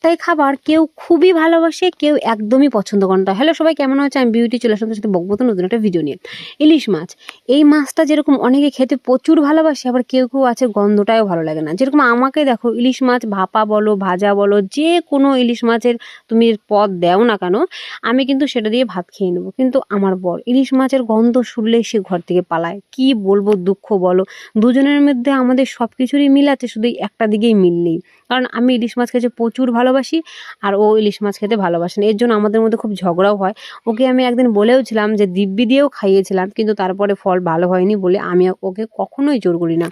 একটাই খাবার কেউ খুবই ভালোবাসে, কেউ একদমই পছন্দ করে না। হ্যালো সবাই, কেমন হচ্ছে? আমি বিউটি চলে আসলাম সাথে বকবো তো নতুন একটা ভিডিও নিয়ে। ইলিশ মাছ, এই মাছটা যেরকম অনেকে খেতে প্রচুর ভালোবাসে, আবার কেউ কেউ আছে গন্ধটাও ভালো লাগে না। যেরকম আমাকে দেখো, ইলিশ মাছ ভাপা বলো ভাজা বলো, যে কোনো ইলিশ মাছের তুমি পদ দাও না কেন, আমি কিন্তু সেটা দিয়ে ভাত খেয়ে নেবো। কিন্তু আমার বর ইলিশ মাছের গন্ধ শুনলেই সে ঘর থেকে পালায়। কি বলবো, দুঃখ বলো। দুজনের মধ্যে আমাদের সব কিছুরই মিল আছে, শুধু একটা দিকেই মিল নেই। কারণ আমি ইলিশ মাছ খেতে প্রচুর ভালোবাসি, আর ও ইলিশ মাছ খেতে ভালোবাসে না। এর জন্য আমাদের মধ্যে খুব ঝগড়াও হয়। ওকে আমি একদিন বলেওছিলাম যে দিব্যি দিয়েও খাইয়েছিলাম, কিন্তু তারপরে ফল ভালো হয়নি বলে আমি ওকে কখনোই জোর করি না।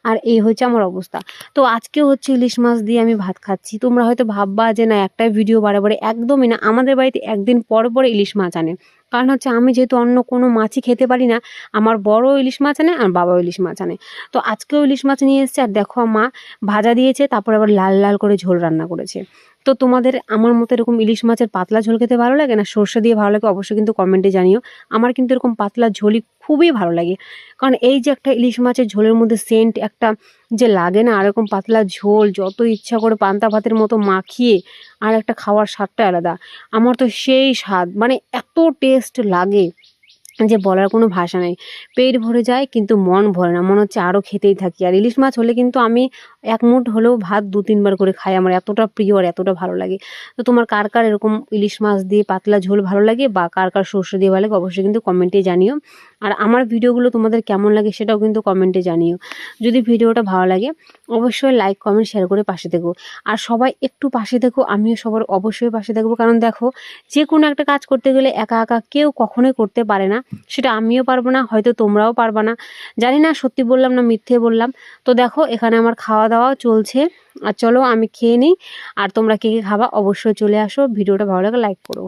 আর এই হচ্ছে আমার অবস্থা। তো আজকে হচ্ছে ইলিশ মাছ দিয়ে আমি ভাত খাচ্ছি। তোমরা হয়তো ভাববা যে না, একটাই ভিডিও বারে বারে, একদমই না। আমাদের বাড়িতে একদিন পর পর ইলিশ মাছ আনে। কারণ হচ্ছে আমি যেহেতু অন্য কোনো মাছই খেতে পারি না, আমার বড় ইলিশ মাছ আনে আর বাবাও ইলিশ মাছ আনে। তো আজকেও ইলিশ মাছ নিয়ে এসেছে, আর দেখো মা ভাজা দিয়েছে, তারপর আবার লাল লাল করে ঝোল রান্না করেছে। তো তোমাদের আমার মতো এরকম ইলিশ মাছের পাতলা ঝোল খেতে ভালো লাগে না সর্ষে দিয়ে ভালো লাগে, অবশ্যই কিন্তু কমেন্টে জানিও। আমার কিন্তু এরকম পাতলা ঝোলই খুবই ভালো লাগে। কারণ এই যে একটা ইলিশ মাছের ঝোলের মধ্যে সেন্ট একটা যে লাগে না, আর এরকম পাতলা ঝোল যত ইচ্ছা করে পান্তা ভাতের মতো মাখিয়ে আর একটা খাওয়ার স্বাদটা আলাদা। আমার তো সেই স্বাদ, মানে এত টেস্ট লাগে যে বলার কোনো ভাষা নেই। পেট ভরে যায় কিন্তু মন ভরে না, মনে হচ্ছে আরও খেতেই থাকি। আর ইলিশ মাছ হলে কিন্তু আমি এক মুঠ হলেও ভাত 2-3 বার করে খাই, আমার এতটা প্রিয় আর এতটা ভালো লাগে। তো তোমার কার কার এরকম ইলিশ মাছ দিয়ে পাতলা ঝোল ভালো লাগে, বা কার কার সর্ষে দিয়ে ভালো লাগে, অবশ্যই কিন্তু কমেন্টে জানিও। আর আমার ভিডিওগুলো তোমাদের কেমন লাগে সেটাও কিন্তু কমেন্টে জানিও। যদি ভিডিওটা ভালো লাগে অবশ্যই লাইক কমেন্ট শেয়ার করে পাশে থেকো। আর সবাই একটু পাশে থেকো, আমিও সবার অবশ্যই পাশে থাকবো। কারণ দেখো, যে কোনো একটা কাজ করতে গেলে একা একা কেউ কখনোই করতে পারে না। সেটা আমিও পারবো না, হয়তো তোমরাও পারবা না। জানি না সত্যি বললাম না মিথ্যে বললাম। তো দেখো, এখানে আমার খাওয়া দাওয়া চলছে। আর চলো আমি খেয়ে নিই। আর তোমরা কে কে খাবা অবশ্যই চলে আসো। ভিডিওটা ভালো লাগে লাইক করো।